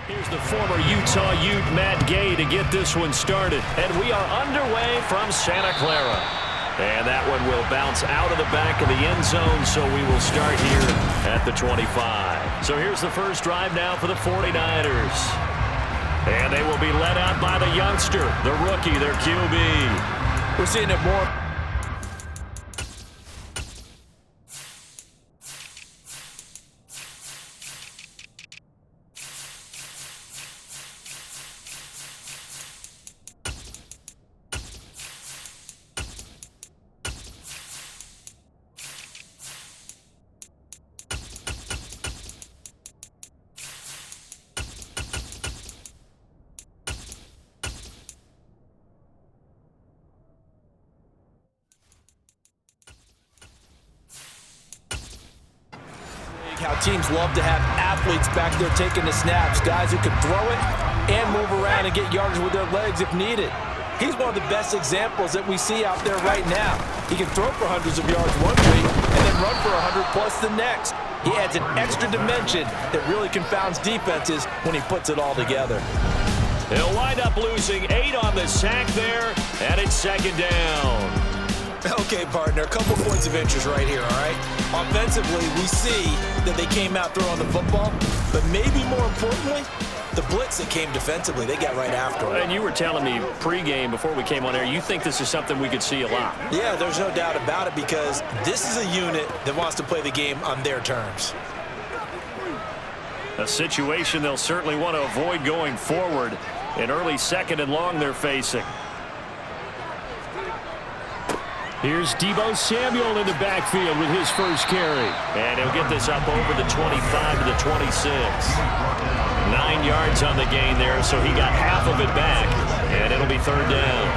Here's the former Utah Ute, Matt Gay, to get this one started. And we are underway from Santa Clara. And that one will bounce out of the back of the end zone, so we will start here at the 25. So here's the first drive now for the 49ers. And they will be led out by the youngster, the rookie, their QB. We're seeing it more. How teams love to have athletes back there taking the snaps, guys who can throw it and move around and get yardage with their legs if needed. He's one of the best examples that we see out there right now. He can throw for hundreds of yards one week and then run for 100 plus the next. He adds an extra dimension that really confounds defenses when he puts it all together. He'll wind up losing 8 on the sack there, and it's second down. Okay, partner, a couple points of interest right here, all right? Offensively, we see that they came out throwing the football, but maybe more importantly, the blitz that came defensively, they got right after it. And you were telling me pregame before we came on air, you think this is something we could see a lot. Yeah, there's no doubt about it because this is a unit that wants to play the game on their terms. A situation they'll certainly want to avoid going forward. An early second and long they're facing. Here's Deebo Samuel in the backfield with his first carry. And he'll get this up over the 25 to the 26. 9 yards on the gain there, so he got half of it back. And it'll be third down.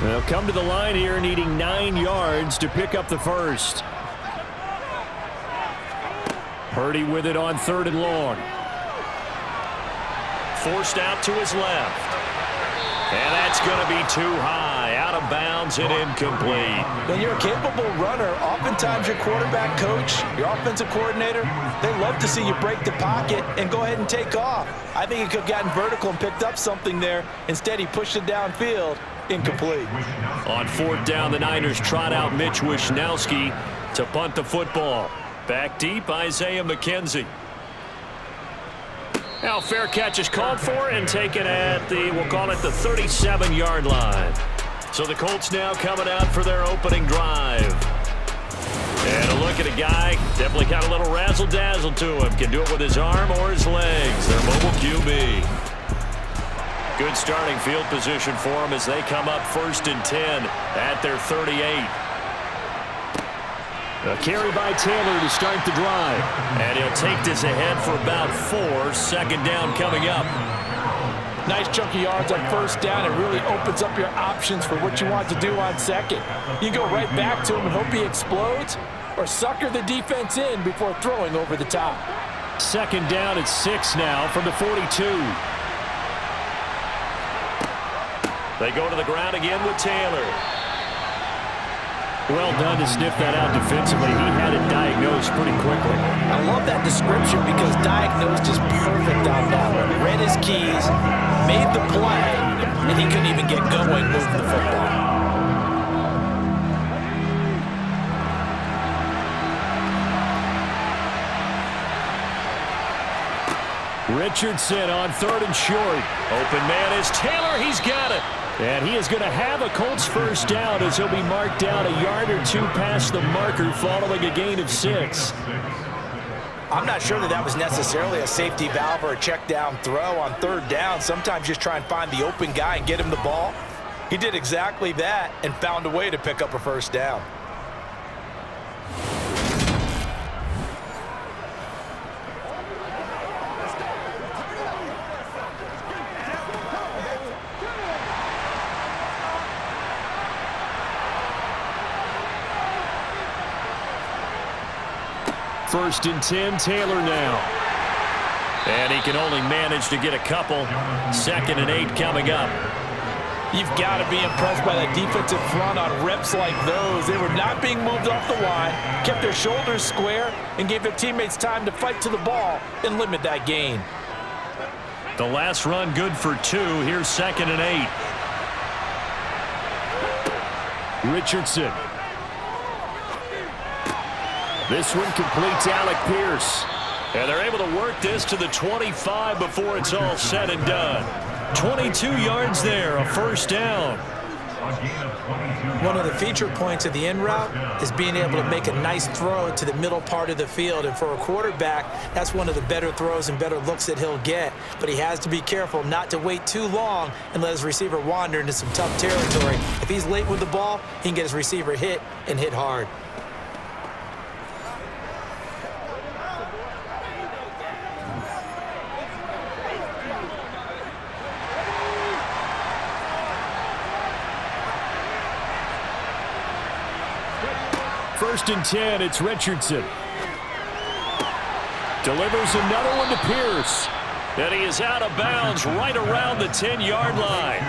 They'll come to the line here needing 9 yards to pick up the first. Purdy with it on third and long. Forced out to his left. And that's going to be too high. Out of bounds and incomplete. When you're a capable runner, oftentimes your quarterback coach, your offensive coordinator, they love to see you break the pocket and go ahead and take off. I think he could have gotten vertical and picked up something there. Instead, he pushed it downfield. Incomplete. On fourth down, the Niners trot out Mitch Wishnowski to punt the football. Back deep, Isaiah McKenzie. Now fair catch is called for and taken at the, we'll call it the 37-yard line. So the Colts now coming out for their opening drive. And a look at a guy, definitely got a little razzle-dazzle to him. Can do it with his arm or his legs. Their mobile QB. Good starting field position for them as they come up 1st and 10 at their 38. A carry by Taylor to start the drive. And he'll take this ahead for about 4. Second down coming up. Nice chunky yards on first down. It really opens up your options for what you want to do on second. You go right back to him and hope he explodes, or sucker the defense in before throwing over the top. Second down at 6 now from the 42. They go to the ground again with Taylor. Well done to sniff that out defensively. He had it diagnosed pretty quickly. I love that description because diagnosed is perfect on that one. Read his keys, made the play, and he couldn't even get going moving the football. Richardson on third and short. Open man is Taylor. He's got it. And he is going to have a Colts first down as he'll be marked down a yard or 2 past the marker following a gain of 6. I'm not sure that was necessarily a safety valve or a check down throw on third down. Sometimes just try and find the open guy and get him the ball. He did exactly that and found a way to pick up a first down. First and 10, Taylor now. And he can only manage to get a couple. Second and 8 coming up. You've got to be impressed by that defensive front on reps like those. They were not being moved off the line, kept their shoulders square, and gave their teammates time to fight to the ball and limit that gain. The last run good for 2. Here's 2nd and 8. Richardson. This one completes Alec Pierce. And they're able to work this to the 25 before it's all said and done. 22 yards there, a first down. One of the feature points of the in route is being able to make a nice throw to the middle part of the field. And for a quarterback, that's one of the better throws and better looks that he'll get. But he has to be careful not to wait too long and let his receiver wander into some tough territory. If he's late with the ball, he can get his receiver hit and hit hard. First and 10, it's Richardson. Delivers another one to Pierce. And he is out of bounds right around the 10-yard line.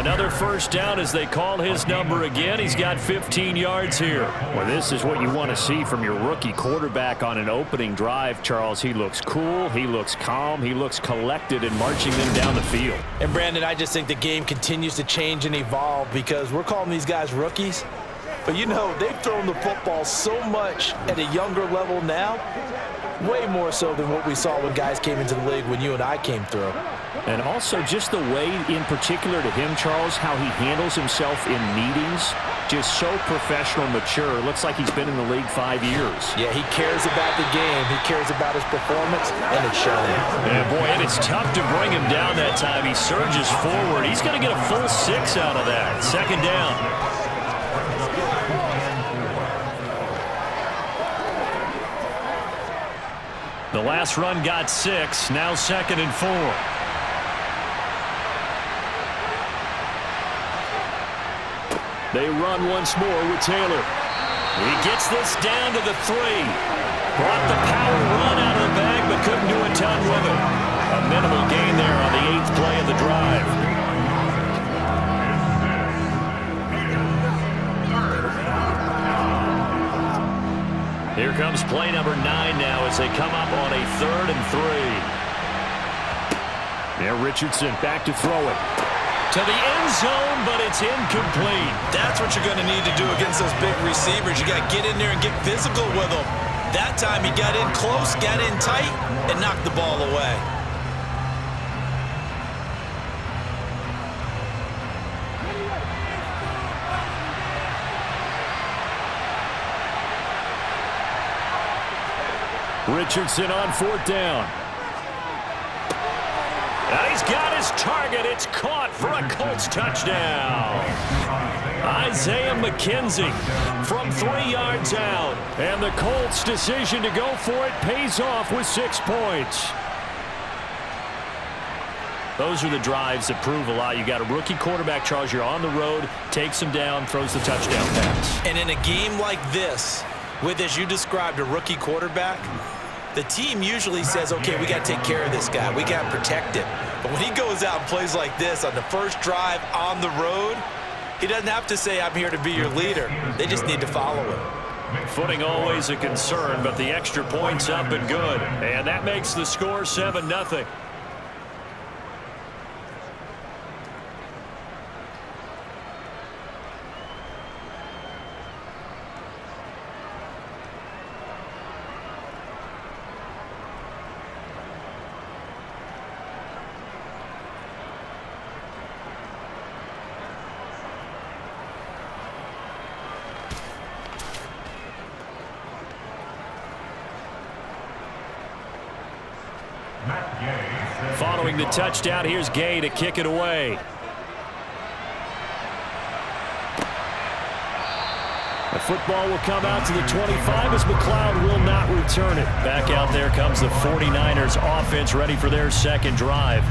Another first down as they call his number again. He's got 15 yards here. Well, this is what you want to see from your rookie quarterback on an opening drive, Charles. He looks cool. He looks calm. He looks collected in marching them down the field. And, Brandon, I just think the game continues to change and evolve because we're calling these guys rookies. But, you know, they've thrown the football so much at a younger level now, way more so than what we saw when guys came into the league when you and I came through. And also just the way, in particular to him, Charles, how he handles himself in meetings, just so professional, mature. Looks like he's been in the league 5 years. Yeah, he cares about the game. He cares about his performance, and it's showing. And, boy, and it's tough to bring him down that time. He surges forward. He's going to get a full 6 out of that. Second down. The last run got 6, now 2nd and 4. They run once more with Taylor. He gets this down to the 3. Brought the power run out of the bag, but couldn't do a ton with it. A minimal gain there on the 8th play of the drive. Here comes play number 9 now as they come up on a 3rd and 3. Now Richardson back to throw it. To the end zone, but it's incomplete. That's what you're going to need to do against those big receivers. You got to get in there and get physical with them. That time he got in close, got in tight, and knocked the ball away. Richardson on 4th down. And he's got his target. It's caught for a Colts touchdown. Isaiah McKenzie from 3 yards out. And the Colts' decision to go for it pays off with 6 points. Those are the drives that prove a lot. You got a rookie quarterback, Charles. You're on the road, takes him down, throws the touchdown pass. And in a game like this, with, as you described, a rookie quarterback, the team usually says, okay, we got to take care of this guy. We got to protect him. But when he goes out and plays like this on the first drive on the road, he doesn't have to say, I'm here to be your leader. They just need to follow him. Footing always a concern, but the extra point's up and good. And that makes the score 7-0. Following the touchdown, here's Gay to kick it away. The football will come out to the 25 as McLeod will not return it. Back out there comes the 49ers offense ready for their second drive.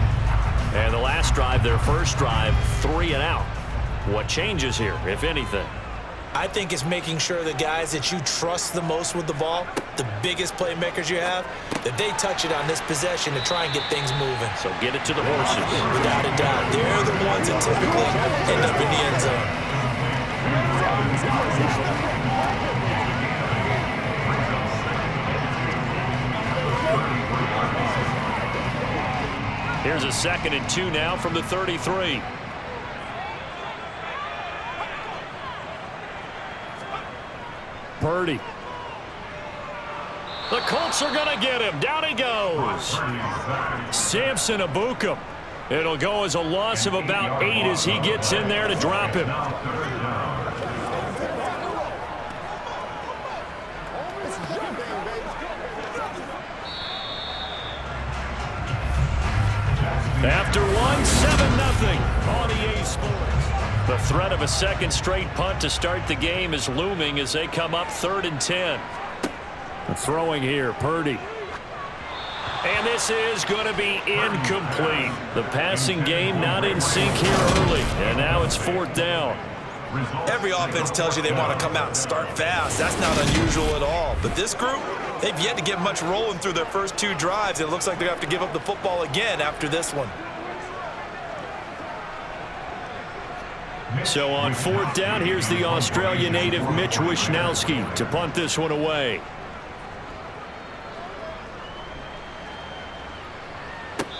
And the last drive, their first drive, 3 and out. What changes here, if anything? I think it's making sure the guys that you trust the most with the ball, the biggest playmakers you have, that they touch it on this possession to try and get things moving. So get it to the horses. Without a doubt. They're the ones that typically end up in the end zone. Here's a 2nd and 2 now from the 33. Purdy. The Colts are going to get him. Down he goes. Samson Abukum. It'll go as a loss of about 8 as he gets in there to drop him. After one, 7-0 on EA Sports. The threat of a second straight punt to start the game is looming as they come up 3rd and 10. Throwing here, Purdy. And this is going to be incomplete. The passing game not in sync here early. And now it's 4th down. Every offense tells you they want to come out and start fast. That's not unusual at all. But this group, they've yet to get much rolling through their first 2 drives. It looks like they're going to have to give up the football again after this one. So on 4th down, here's the Australia native Mitch Wishnowsky to punt this one away.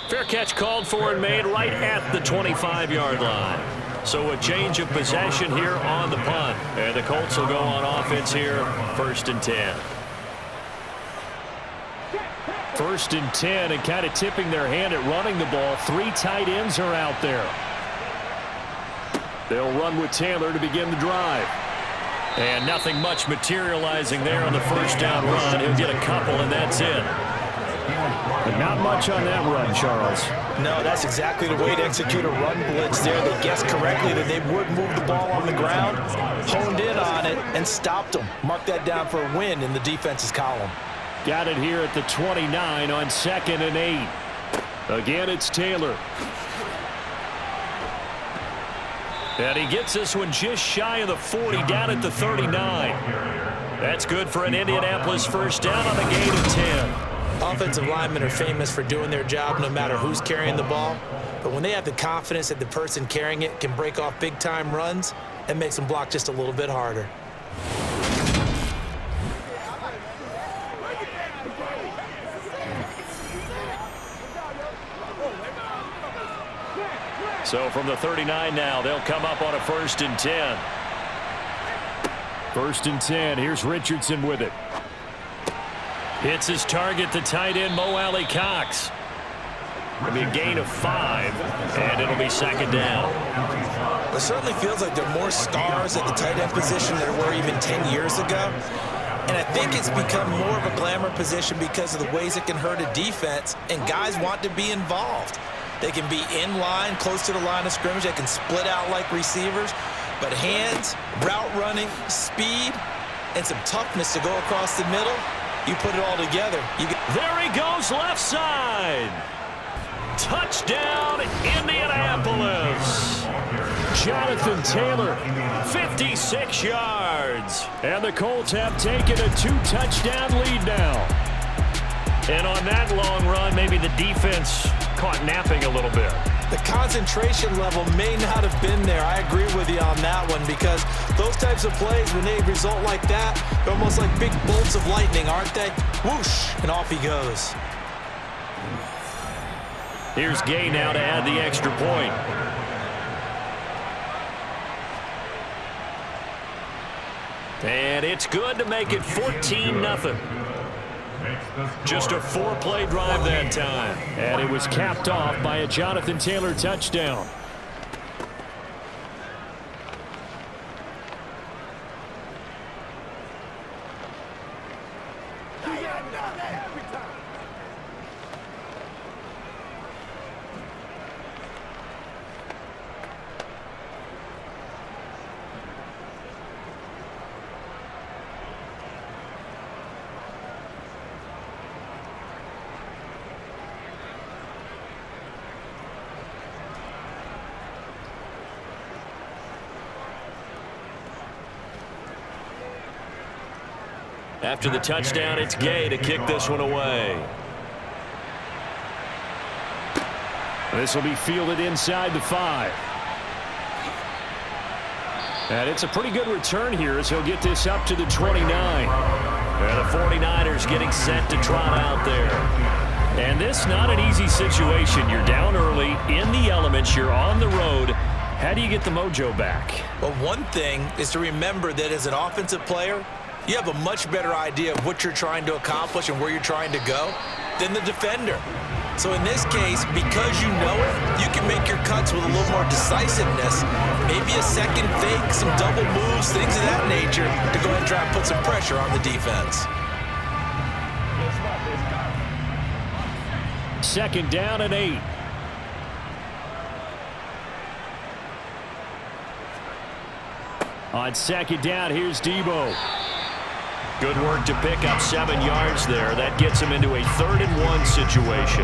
Fair catch called for and made right at the 25-yard line. So a change of possession here on the punt. And the Colts will go on offense here, 1st and 10. 1st and 10, and kind of tipping their hand at running the ball. 3 tight ends are out there. They'll run with Taylor to begin the drive. And nothing much materializing there on the 1st down run. He'll get a couple, and that's it. But not much on that run, Charles. No, that's exactly the way to execute a run blitz there. They guessed correctly that they would move the ball on the ground, honed in on it, and stopped them. Mark that down for a win in the defense's column. Got it here at the 29 on 2nd and 8. Again, it's Taylor. And he gets this one just shy of the 40, down at the 39. That's good for an Indianapolis 1st down on a gain of 10. Offensive linemen are famous for doing their job no matter who's carrying the ball. But when they have the confidence that the person carrying it can break off big-time runs, it makes them block just a little bit harder. So from the 39 now, they'll come up on a 1st and 10. 1st and 10. Here's Richardson with it. Hits his target, the tight end, Mo Alley Cox. It'll be a gain of 5, and it'll be 2nd down. It certainly feels like there are more stars at the tight end position than there were even 10 years ago. And I think it's become more of a glamour position because of the ways it can hurt a defense, and guys want to be involved. They can be in line, close to the line of scrimmage. They can split out like receivers. But hands, route running, speed, and some toughness to go across the middle, you put it all together. There he goes, left side. Touchdown, Indianapolis. Jonathan Taylor, 56 yards. And the Colts have taken a 2-touchdown lead now. And on that long run, maybe the defense caught napping a little bit. The concentration level may not have been there. I agree with you on that one because those types of plays, when they result like that, they're almost like big bolts of lightning, aren't they? Whoosh, and off he goes. Here's Gay now to add the extra point. And it's good to make it 14-0. Just a 4-play drive that time. And it was capped off by a Jonathan Taylor touchdown. After the touchdown, it's Gay to kick this one away. This will be fielded inside the 5. And it's a pretty good return here as he'll get this up to the 29. And the 49ers getting set to trot out there. And this not an easy situation. You're down early, in the elements, you're on the road. How do you get the mojo back? Well, one thing is to remember that as an offensive player, you have a much better idea of what you're trying to accomplish and where you're trying to go than the defender. So in this case, because you know it, you can make your cuts with a little more decisiveness, maybe a second fake, some double moves, things of that nature, to go ahead and try and put some pressure on the defense. Second down and 8. On second down, here's Debo. Good work to pick up 7 yards there. That gets him into a 3rd and 1 situation.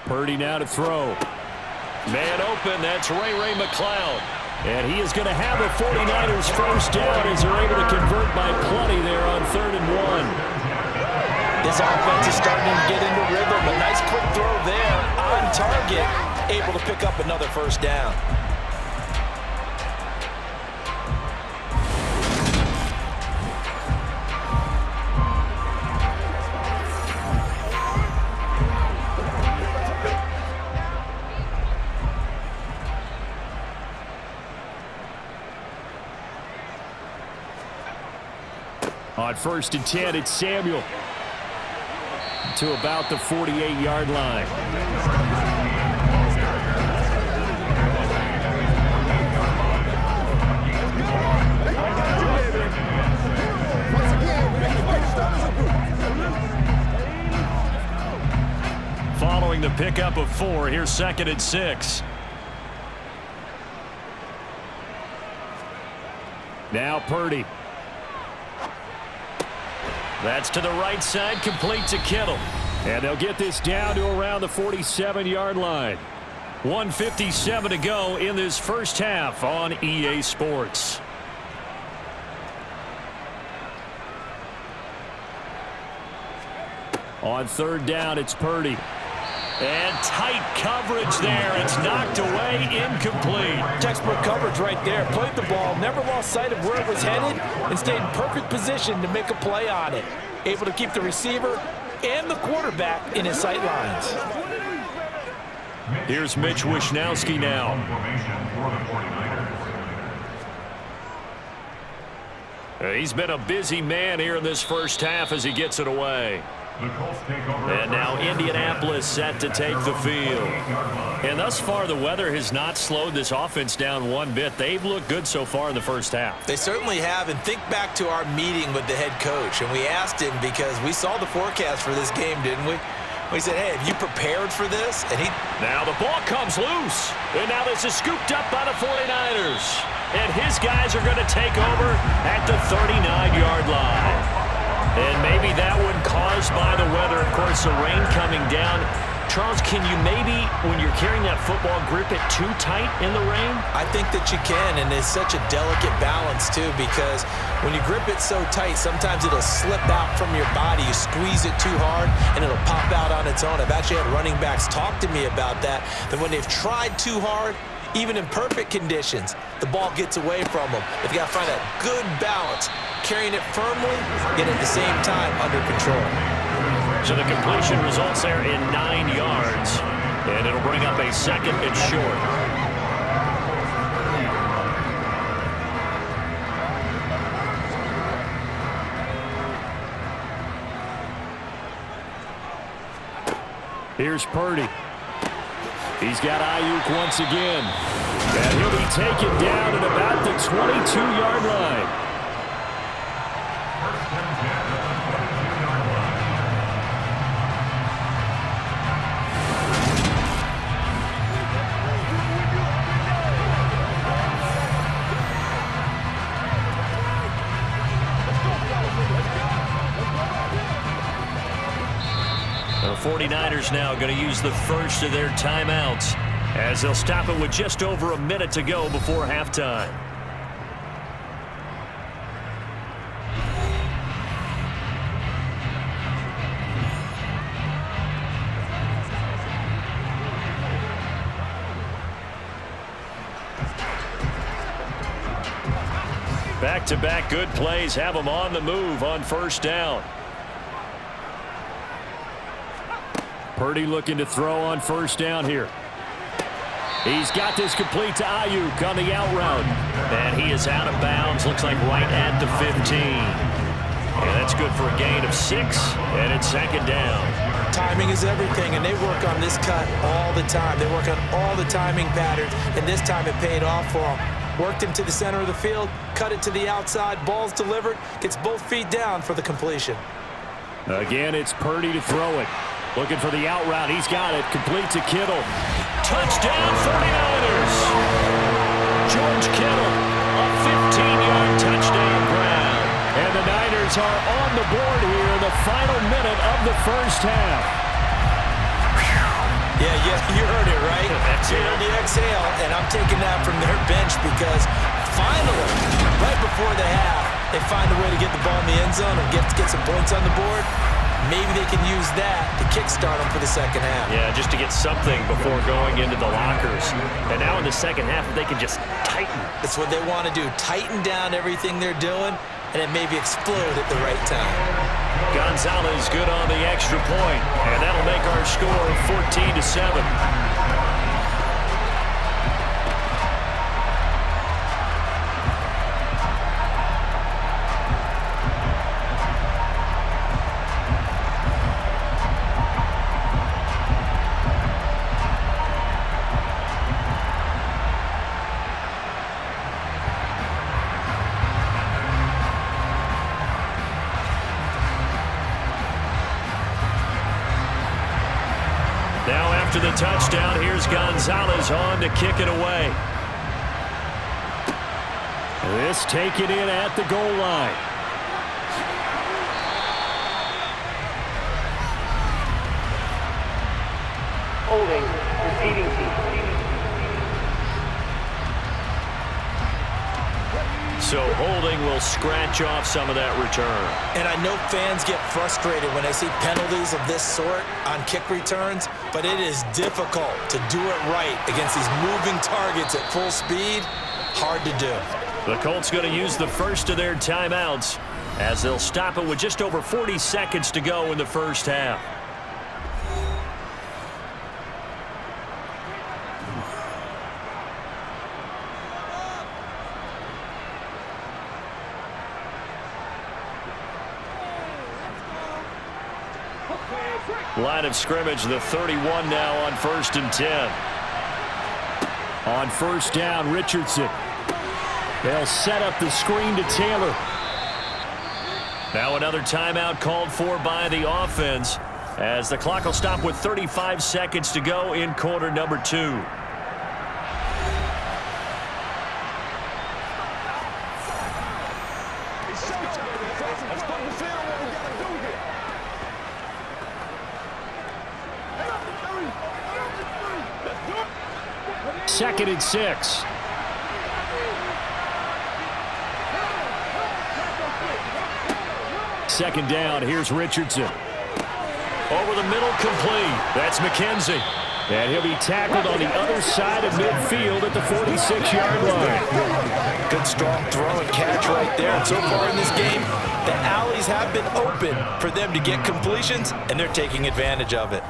Purdy now to throw. Man open, that's Ray McCloud. And he is going to have a 49ers first down as they're able to convert by plenty there on 3rd and 1. This offense is starting to get into rhythm. A nice quick throw there on target, able to pick up another first down. On 1st and 10, it's Samuel to about the 48-yard line. Following the pickup of 4, here's 2nd and 6. Now Purdy. That's to the right side, complete to Kittle. And they'll get this down to around the 47-yard line. 1:57 to go in this first half on EA Sports. On 3rd down, it's Purdy. And tight coverage there. It's knocked away, incomplete. Textbook coverage right there. Played the ball, never lost sight of where it was headed, and stayed in perfect position to make a play on it. Able to keep the receiver and the quarterback in his sight lines. Here's Mitch Wishnowsky now. He's been a busy man here in this first half as he gets it away. And now Indianapolis set to take the field. And thus far, the weather has not slowed this offense down one bit. They've looked good so far in the first half. They certainly have. And think back to our meeting with the head coach. And we asked him, because we saw the forecast for this game, didn't we? We said, hey, have you prepared for this? And now the ball comes loose. And now this is scooped up by the 49ers. And his guys are going to take over at the 39-yard line. And maybe that one caused by the weather. Of course, the rain coming down. Charles, can you maybe, when you're carrying that football, grip it too tight in the rain? I think that you can, and it's such a delicate balance, too, because when you grip it so tight, sometimes it'll slip out from your body. You squeeze it too hard, and it'll pop out on its own. I've actually had running backs talk to me about that when they've tried too hard, even in perfect conditions, the ball gets away from them. They've got to find a good balance, carrying it firmly, yet at the same time under control. So the completion results there in 9 yards, and it'll bring up a 2nd and short. Here's Purdy. He's got Ayuk once again. And he'll be taken down at about the 22-yard line. 49ers now going to use the first of their timeouts as they'll stop it with just over a minute to go before halftime. Back-to-back good plays have them on the move on first down. Purdy looking to throw on first down here. He's got this complete to Ayuk on the out route. And he is out of bounds, looks like right at the 15. And that's good for a gain of 6, and it's second down. Timing is everything, and they work on this cut all the time. They work on all the timing patterns, and this time it paid off for them. Worked him to the center of the field, cut it to the outside, ball's delivered, gets both feet down for the completion. Again, it's Purdy to throw it. Looking for the out route. He's got it. Complete to Kittle. Touchdown 49ers! George Kittle, a 15-yard touchdown grab. And the Niners are on the board here in the final minute of the first half. Yeah, you heard it, right? That's you heard the exhale, and I'm taking that from their bench because finally, right before the half, they find a way to get the ball in the end zone and get some points on the board. Maybe they can use that to kickstart them for the second half. Yeah, just to get something before going into the lockers. And now in the second half, if they can just tighten. That's what they want to do, tighten down everything they're doing, and then maybe explode at the right time. Gonzalez good on the extra point, and that'll make our score 14-7. Now after the touchdown, here's Gonzalez on to kick it away. This taken in at the goal line. Holding, receiving team. So holding will scratch off some of that return. And I know fans get frustrated when they see penalties of this sort on kick returns, but it is difficult to do it right against these moving targets at full speed. Hard to do. The Colts going to use the first of their timeouts as they'll stop it with just over 40 seconds to go in the first half. Line of scrimmage, the 31 now on 1st and 10. On first down, Richardson. They'll set up the screen to Taylor. Now another timeout called for by the offense as the clock will stop with 35 seconds to go in quarter number 2. Second and 6. Second down, here's Richardson. Over the middle, complete. That's McKenzie. And he'll be tackled on the other side of midfield at the 46-yard line. Good strong throw and catch right there. And so far in this game, the alleys have been open for them to get completions, and they're taking advantage of it.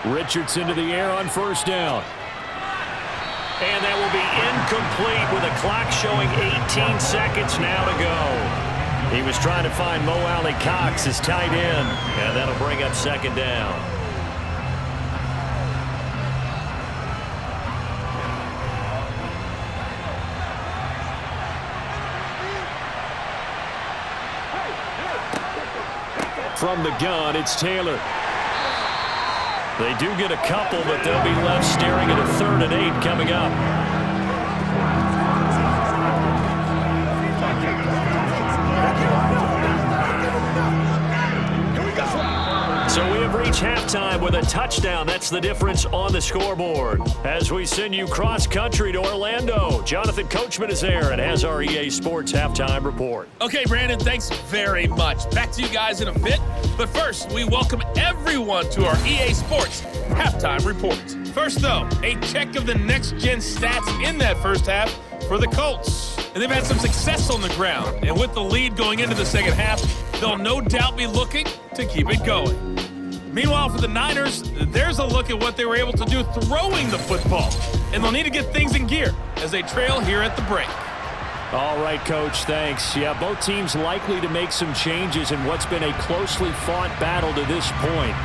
Richardson to the air on first down. And that will be incomplete with a clock showing 18 seconds now to go. He was trying to find Mo Alley Cox, his tight end, and that'll bring up second down. From the gun, it's Taylor. They do get a couple, but they'll be left staring at a 3rd and 8 coming up. So we have reached halftime with a touchdown. That's the difference on the scoreboard. As we send you cross-country to Orlando, Jonathan Coachman is there and has our EA Sports halftime report. Okay, Brandon, thanks very much. Back to you guys in a bit. But first, we welcome everyone to our EA Sports halftime report. First, though, a check of the next-gen stats in that first half for the Colts. And they've had some success on the ground. And with the lead going into the second half, they'll no doubt be looking to keep it going. Meanwhile, for the Niners, there's a look at what they were able to do throwing the football. And they'll need to get things in gear as they trail here at the break. All right, Coach, thanks. Yeah, both teams likely to make some changes in what's been a closely fought battle to this point.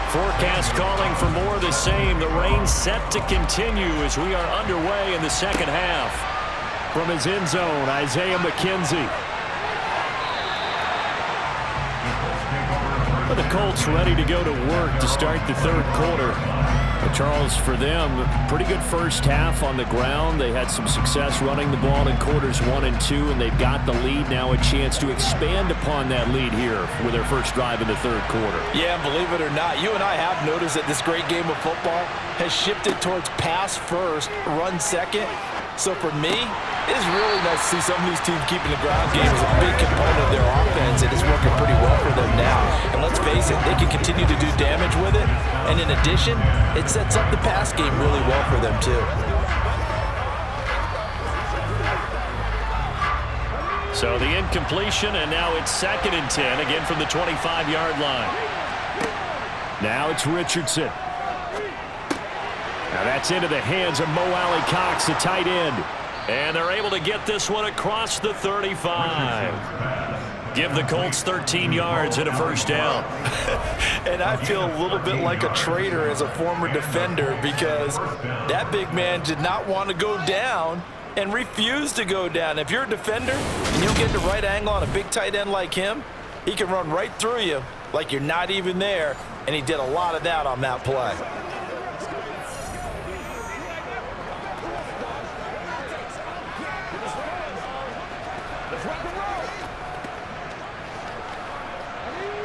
Forecast calling for more of the same. The rain set to continue as we are underway in the second half. From his end zone, Isaiah McKenzie. The Colts ready to go to work to start the third quarter. Charles, for them, pretty good first half on the ground. They had some success running the ball in quarters 1 and 2, and they've got the lead now, a chance to expand upon that lead here with their first drive in the third quarter. Yeah, believe it or not, you and I have noticed that this great game of football has shifted towards pass first, run second. So for me, it is really nice to see some of these teams keeping the ground game as a big component of their offense, and it's working pretty well for them now. And let's face it, they can continue to do damage with it. And in addition, it sets up the pass game really well for them too. So the incompletion, and now it's 2nd and 10, again from the 25-yard line. Now it's Richardson. Now that's into the hands of Mo Alley Cox, the tight end. And they're able to get this one across the 35. Give the Colts 13 yards and a first down. And I feel a little bit like a traitor as a former defender because that big man did not want to go down and refused to go down. If you're a defender and you get the right angle on a big tight end like him, he can run right through you like you're not even there, and he did a lot of that on that play.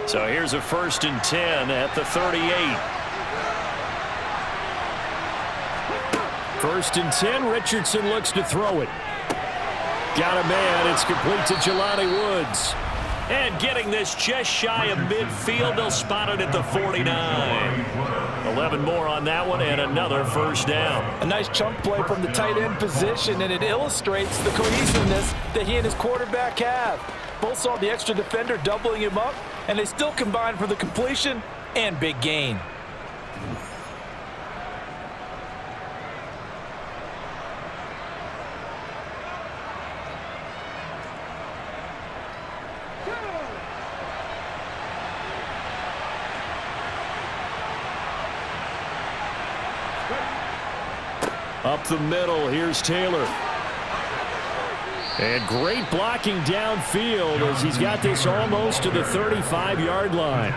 So here's a 1st and 10 at the 38. 1st and 10, Richardson looks to throw it. Got a man, it's complete to Jelani Woods. And getting this just shy of midfield, they'll spot it at the 49. 11 more on that one, and another first down. A nice chunk play from the tight end position, and it illustrates the cohesiveness that he and his quarterback have. Both saw the extra defender doubling him up, and they still combined for the completion and big gain. Up the middle, here's Taylor. And great blocking downfield as he's got this almost to the 35-yard line.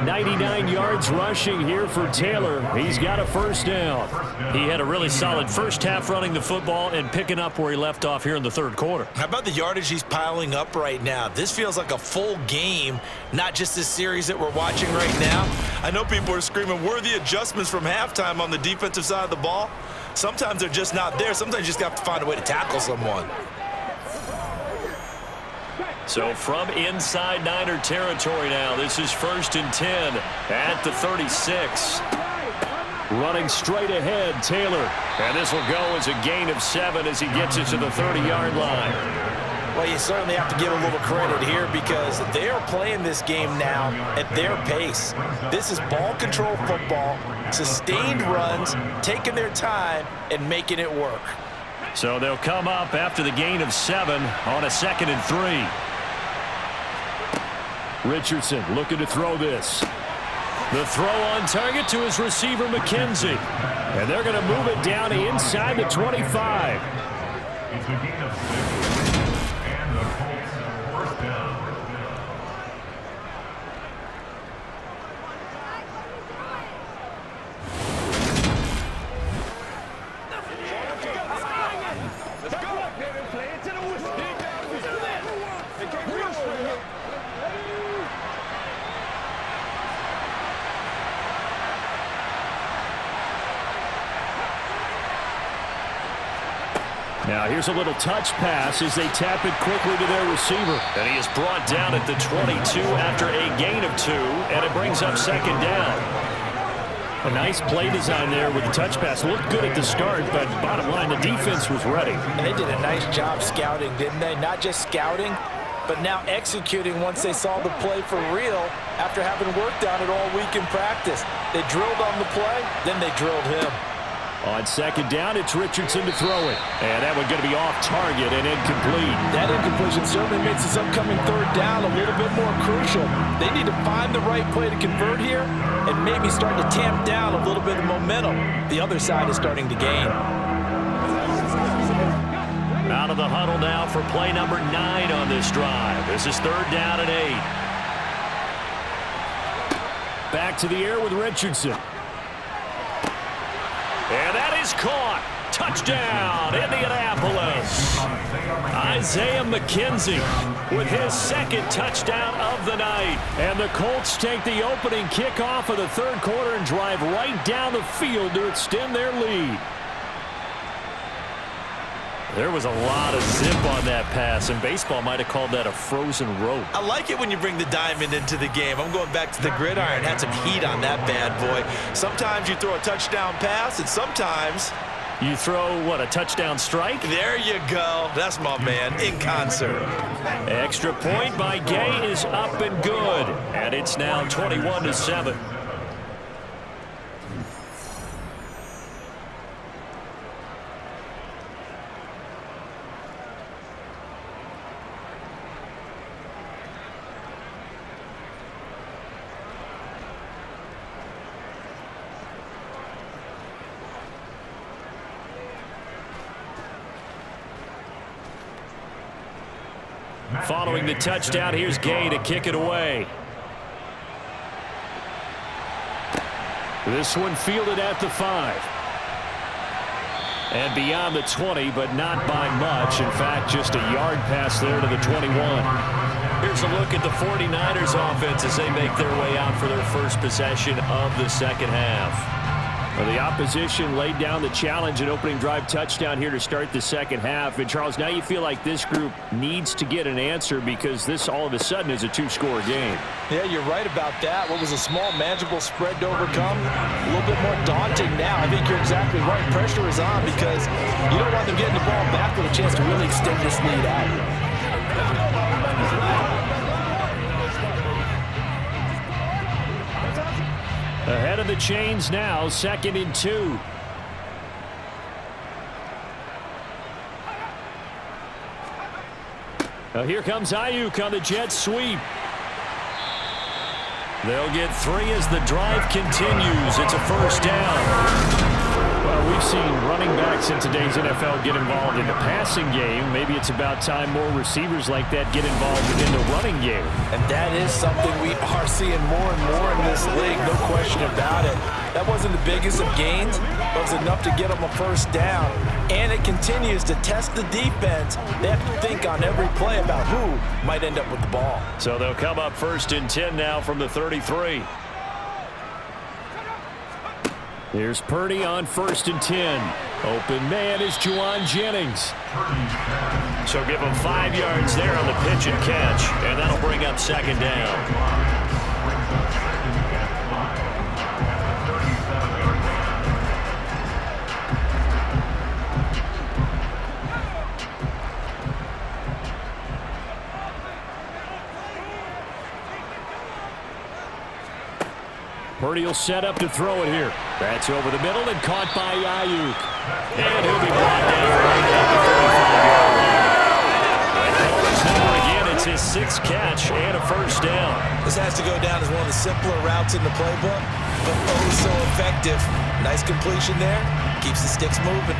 99 yards rushing here for Taylor. He's got a first down. He had a really solid first half running the football and picking up where he left off here in the third quarter. How about the yardage he's piling up right now? This feels like a full game, not just this series that we're watching right now. I know people are screaming, where are the adjustments from halftime on the defensive side of the ball? Sometimes they're just not there. Sometimes you just have to find a way to tackle someone. So from inside Niner territory now, this is 1st and 10 at the 36. Running straight ahead, Taylor. And this will go as a gain of 7 as he gets it to the 30-yard line. Well, you certainly have to give a little credit here because they are playing this game now at their pace. This is ball control football, sustained runs, taking their time, and making it work. So they'll come up after the gain of 7 on a 2nd and 3. Richardson looking to throw this. The throw on target to his receiver, McKenzie. And they're going to move it down inside the 25. It's a gain of 6, and the Colts first down. Now here's a little touch pass as they tap it quickly to their receiver. And he is brought down at the 22 after a gain of 2, and it brings up 2nd down. A nice play design there with the touch pass. Looked good at the start, but bottom line, the defense was ready. And they did a nice job scouting, didn't they? Not just scouting, but now executing once they saw the play for real after having worked on it all week in practice. They drilled on the play, then they drilled him. On 2nd down, it's Richardson to throw it. And that one going to be off target and incomplete. That incompletion certainly makes this upcoming 3rd down a little bit more crucial. They need to find the right play to convert here and maybe start to tamp down a little bit of momentum. The other side is starting to gain. Out of the huddle now for play number 9 on this drive. This is 3rd down and 8. Back to the air with Richardson. And that is caught. Touchdown, Indianapolis. Isaiah McKenzie with his 2nd touchdown of the night. And the Colts take the opening kickoff of the 3rd quarter and drive right down the field to extend their lead. There was a lot of zip on that pass, and baseball might have called that a frozen rope. I like it when you bring the diamond into the game. I'm going back to the gridiron. Had some heat on that bad boy. Sometimes you throw a touchdown pass, and sometimes you throw, what, a touchdown strike? There you go. That's my man, in concert. Extra point by Gay is up and good, and it's now 21-7. Following the touchdown, here's Gay to kick it away. This one fielded at the 5. And beyond the 20, but not by much. In fact, just a yard pass there to the 21. Here's a look at the 49ers offense as they make their way out for their first possession of the 2nd half. Well, the opposition laid down the challenge and opening drive touchdown here to start the 2nd half. And, Charles, now you feel like this group needs to get an answer because this all of a sudden is a 2-score game. Yeah, you're right about that. What was a small, manageable spread to overcome, a little bit more daunting now. I think you're exactly right. Pressure is on because you don't want them getting the ball back with a chance to really extend this lead out. Ahead of the chains now, 2nd and 2. Now here comes Ayuk on the jet sweep. They'll get 3 as the drive continues. It's a 1st down. Well, we've seen running backs in today's NFL get involved in the passing game. Maybe it's about time more receivers like that get involved in the running game. And that is something we are seeing more and more in this league, no question about it. That wasn't the biggest of gains, but it was enough to get them a 1st down. And it continues to test the defense. They have to think on every play about who might end up with the ball. So they'll come up 1st and 10 now from the 33. Here's Purdy on 1st and 10. Open man is Juwan Jennings. So give him 5 yards there on the pitch and catch, and that'll bring up 2nd down. Purdy will set up to throw it here. That's over the middle and caught by Ayuk. And he'll be brought down right at the 45-yard line. His number again, it's his 6th catch and a first down. This has to go down as one of the simpler routes in the playbook, but oh so effective. Nice completion there. Keeps the sticks moving.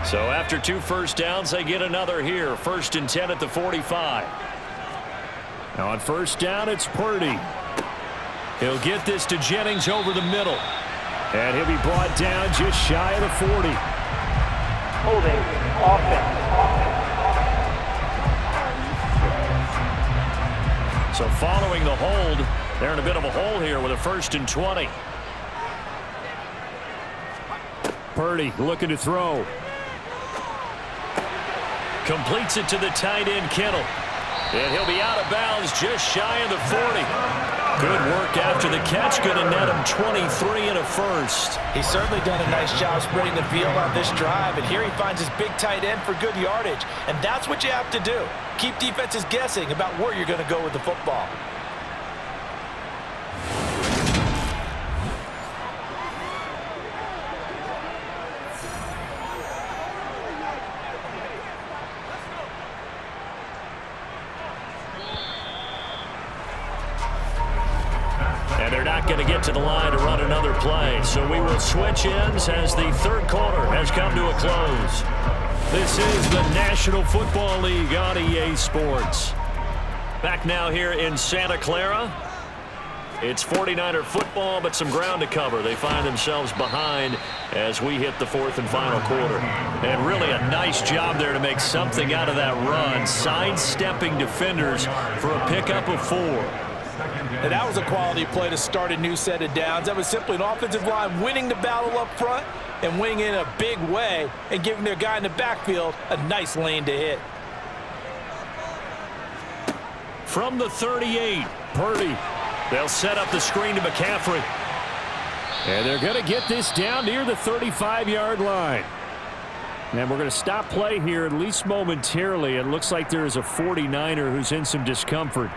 So after 2 first downs, they get another here. 1st and 10 at the 45. Now on first down, it's Purdy. He'll get this to Jennings over the middle. And he'll be brought down just shy of the 40. Holding offense. So following the hold, they're in a bit of a hole here with a 1st and 20. Purdy looking to throw. Completes it to the tight end, Kittle. And he'll be out of bounds just shy of the 40. Good work after the catch. Going to net him 23 and a first. He's certainly done a nice job spreading the field on this drive, and here he finds his big tight end for good yardage. And that's what you have to do. Keep defenses guessing about where you're going to go with the football. And they're not going to get to the line to run another play. So we will switch ends as the 3rd quarter has come to a close. This is the National Football League on EA Sports. Back now here in Santa Clara. It's 49er football, but some ground to cover. They find themselves behind as we hit the 4th and final quarter. And really a nice job there to make something out of that run. Sidestepping defenders for a pickup of 4. And that was a quality play to start a new set of downs. That was simply an offensive line winning the battle up front and winning in a big way and giving their guy in the backfield a nice lane to hit. From the 38, Purdy. They'll set up the screen to McCaffrey. And they're going to get this down near the 35-yard line. And we're going to stop play here at least momentarily. It looks like there is a 49er who's in some discomfort.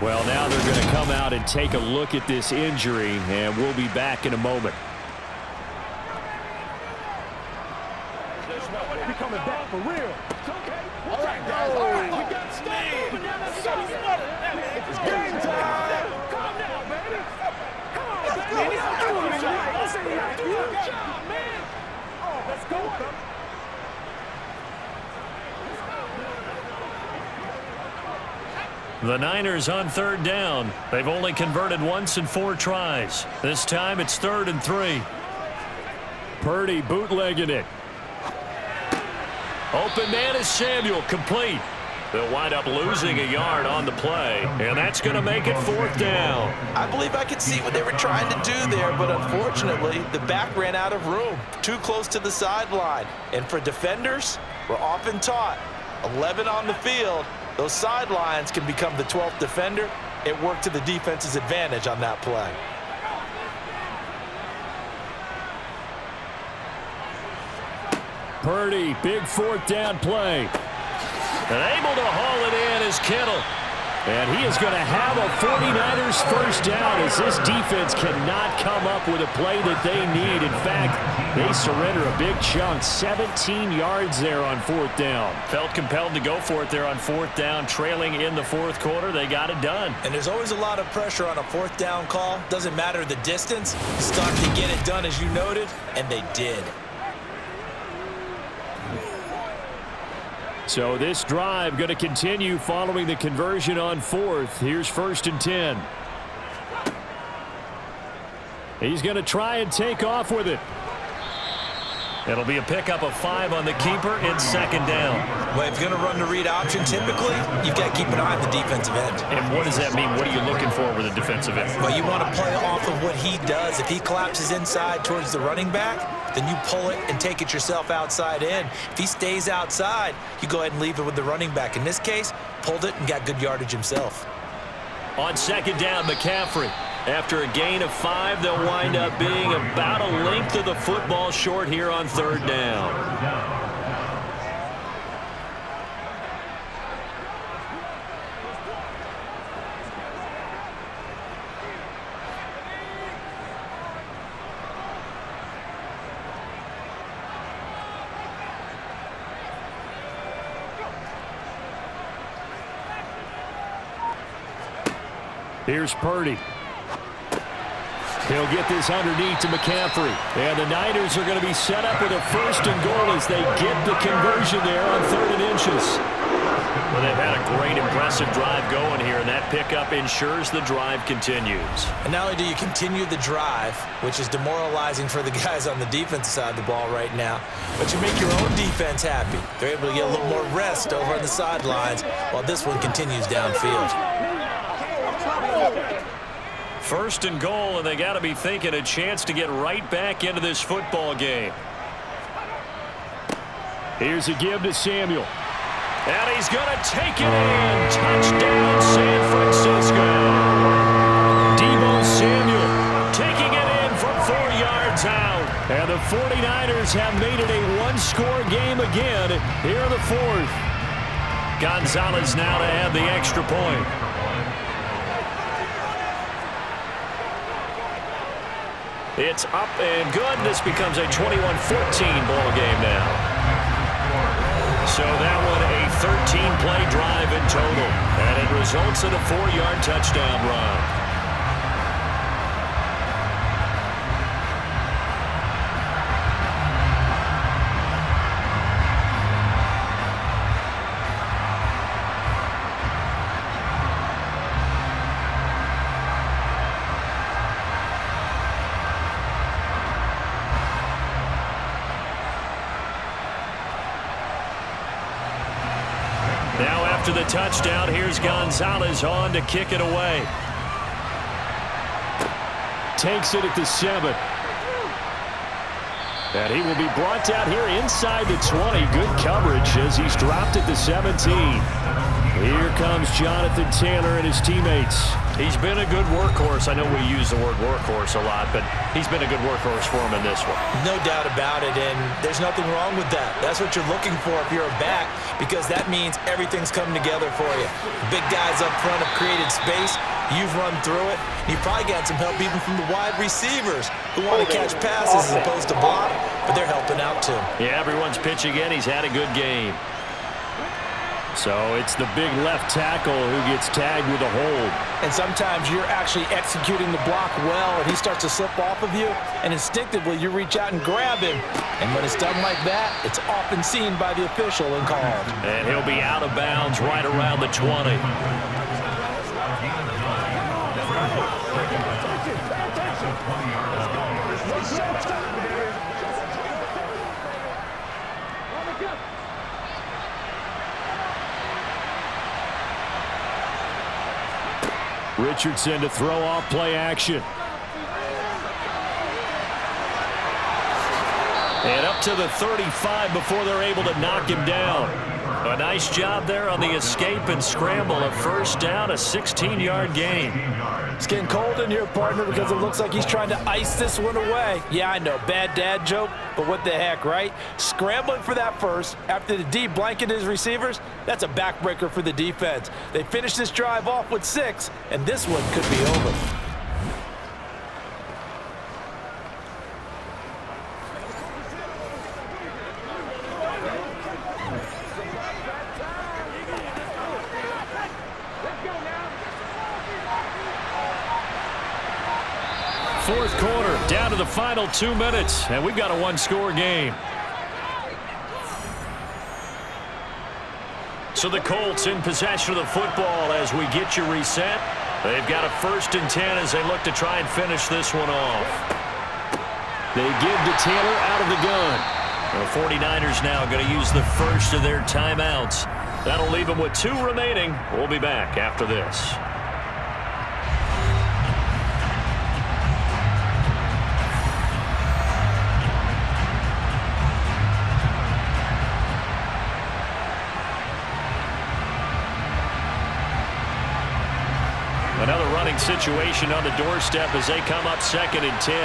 Well, now they're going to come out and take a look at this injury, and we'll be back in a moment. We're coming back for real. Okay. All right, guys. All right. We got Steve. It's game time. Calm down, baby. Come on, baby. Good job, man. Oh, let's go. The Niners on 3rd down. They've only converted once in 4 tries. This time it's 3rd and 3. Purdy bootlegging it. Open man is Samuel, complete. They'll wind up losing a yard on the play, and that's going to make it 4th down. I believe I could see what they were trying to do there, but unfortunately, the back ran out of room, too close to the sideline. And for defenders, we're often taught, 11 on the field, those sidelines can become the 12th defender. It worked to the defense's advantage on that play. Purdy, big 4th down play. And able to haul it in is Kittle. And he is going to have a 49ers first down as this defense cannot come up with a play that they need. In fact, they surrender a big chunk, 17 yards there on 4th down. Felt compelled to go for it there on 4th down, trailing in the 4th quarter. They got it done. And there's always a lot of pressure on a 4th down call. Doesn't matter the distance. You start to get it done as you noted, and they did. So this drive going to continue following the conversion on 4th. Here's 1st and 10. He's going to try and take off with it. It'll be a pickup of 5 on the keeper in 2nd down. Well, if you're going to run the read option, typically, you've got to keep an eye on the defensive end. And what does that mean? What are you looking for with a defensive end? Well, you want to play off of what he does. If he collapses inside towards the running back, then you pull it and take it yourself outside in. If he stays outside, you go ahead and leave it with the running back. In this case, pulled it and got good yardage himself. On 2nd down, McCaffrey. After a gain of 5, they'll wind up being about a length of the football short here on 3rd down. Here's Purdy. He'll get this underneath to McCaffrey. And the Niners are going to be set up with a 1st and goal as they get the conversion there on 3rd and inches. Well, they've had a great, impressive drive going here, and that pickup ensures the drive continues. And not only do you continue the drive, which is demoralizing for the guys on the defensive side of the ball right now, but you make your own defense happy. They're able to get a little more rest over on the sidelines while this one continues downfield. 1st and goal, and they got to be thinking a chance to get right back into this football game. Here's a give to Samuel. And he's going to take it in. Touchdown, San Francisco. Deebo Samuel taking it in from 4 yards out. And the 49ers have made it a one-score game again here in the 4th. Gonzalez now to add the extra point. It's up and good. This becomes a 21-14 ball game now. So that one a 13-play drive in total. And it results in a 4-yard touchdown run. Now after the touchdown, here's Gonzalez on to kick it away. Takes it at the 7. And he will be brought down here inside the 20. Good coverage as he's dropped at the 17. Here comes Jonathan Taylor and his teammates. He's been a good workhorse. I know we use the word workhorse a lot, but he's been a good workhorse for him in this one. No doubt about it, and there's nothing wrong with that. That's what you're looking for if you're a back, because that means everything's coming together for you. The big guys up front have created space. You've run through it. You've probably got some help even from the wide receivers who want to catch passes as opposed to block, but they're helping out too. Yeah, everyone's pitching in. He's had a good game. So it's the big left tackle who gets tagged with a hold. And sometimes you're actually executing the block well, and he starts to slip off of you, and instinctively you reach out and grab him. And when it's done like that, it's often seen by the official and called. And he'll be out of bounds right around the 20. Richardson to throw off play action. And up to the 35 before they're able to knock him down. A nice job there on the escape and scramble. A 1st down, a 16-yard gain. It's getting cold in here, partner, because it looks like he's trying to ice this one away. Yeah, I know, bad dad joke, but what the heck, right? Scrambling for that first after the D blanketed his receivers, that's a backbreaker for the defense. They finished this drive off with 6, and this one could be over. Fourth quarter, down to the final 2 minutes, and we've got a one-score game. So the Colts in possession of the football as we get you reset. They've got a 1st and 10 as they look to try and finish this one off. They give to Taylor out of the gun. The 49ers now going to use the first of their timeouts. That'll leave them with 2 remaining. We'll be back after this. Another running situation on the doorstep as they come up 2nd and 10.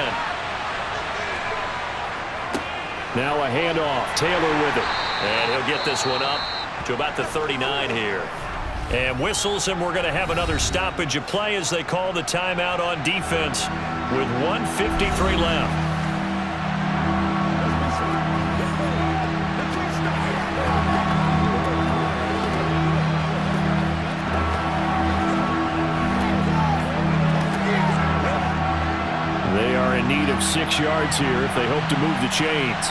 Now a handoff. Taylor with it. And he'll get this one up to about the 39 here. And whistles, and we're going to have another stoppage of play as they call the timeout on defense with 1:53 left. They are in need of 6 yards here if they hope to move the chains.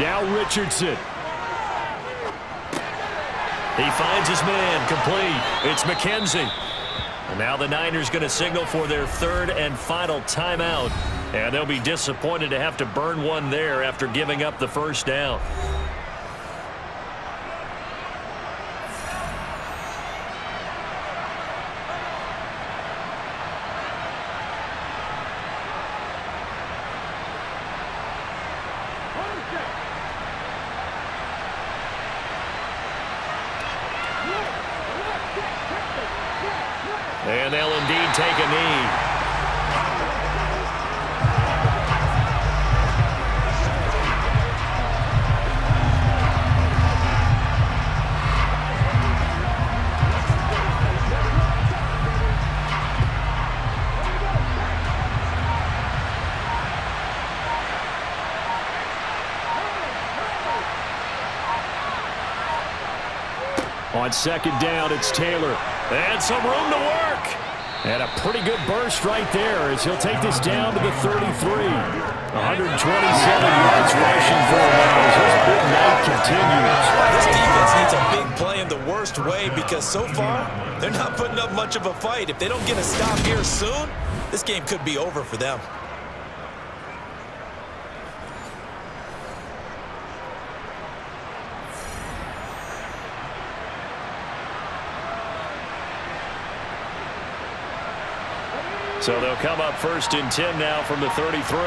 Now Richardson. He finds his man, complete. It's McKenzie. And now the Niners going to signal for their 3rd and final timeout. And they'll be disappointed to have to burn one there after giving up the first down. And they'll indeed take a knee. On 2nd down, it's Taylor. And some room to work. And a pretty good burst right there as he'll take this down to the 33. 127 yards rushing for him as his big night continues. This defense needs a big play in the worst way because so far, they're not putting up much of a fight. If they don't get a stop here soon, this game could be over for them. So they'll come up 1st and 10 now from the 33.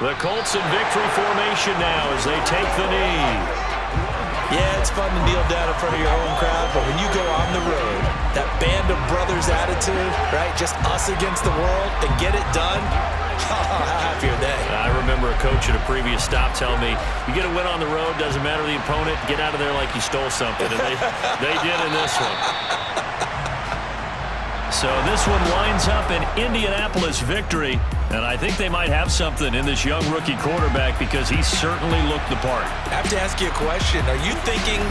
The Colts in victory formation now as they take the knee. Yeah, it's fun to kneel down in front of your home crowd, but when you go on the road, that band of brothers attitude, right, just us against the world, and get it done, how happy are they? I remember a coach at a previous stop telling me, you get a win on the road, doesn't matter the opponent, get out of there like you stole something. And they did in this one. So this one winds up an Indianapolis victory. And I think they might have something in this young rookie quarterback because he certainly looked the part. I have to ask you a question. Are you thinking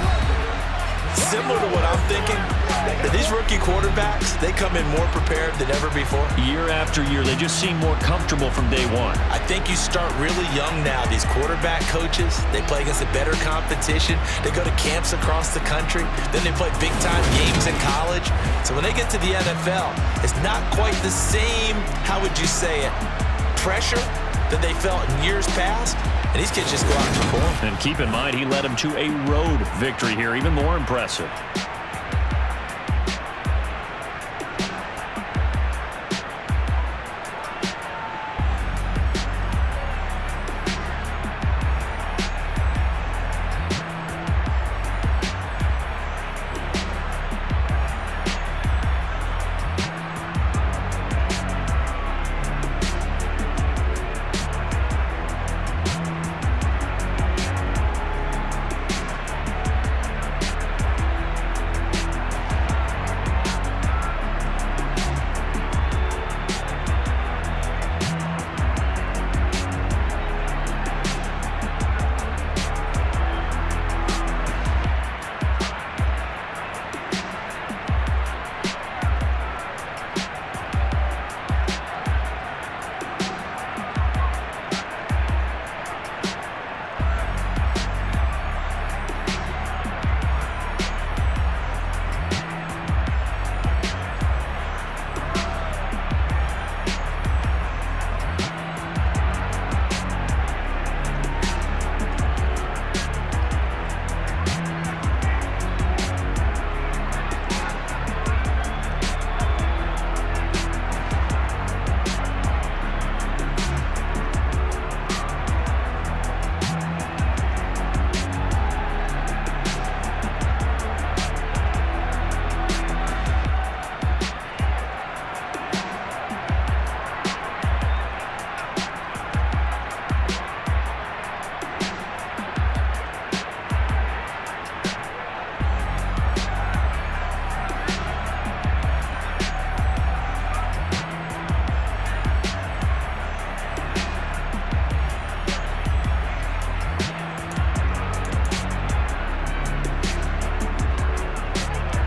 similar to what I'm thinking? That these rookie quarterbacks, they come in more prepared than ever before? Year after year, they just seem more comfortable from day one. I think you start really young now. These quarterback coaches, they play against a better competition. They go to camps across the country. Then they play big-time games in college. So when they get to the NFL, it's not quite the same, how would you say it, pressure that they felt in years past. And these kids just go out and perform. And keep in mind, he led them to a road victory here, even more impressive.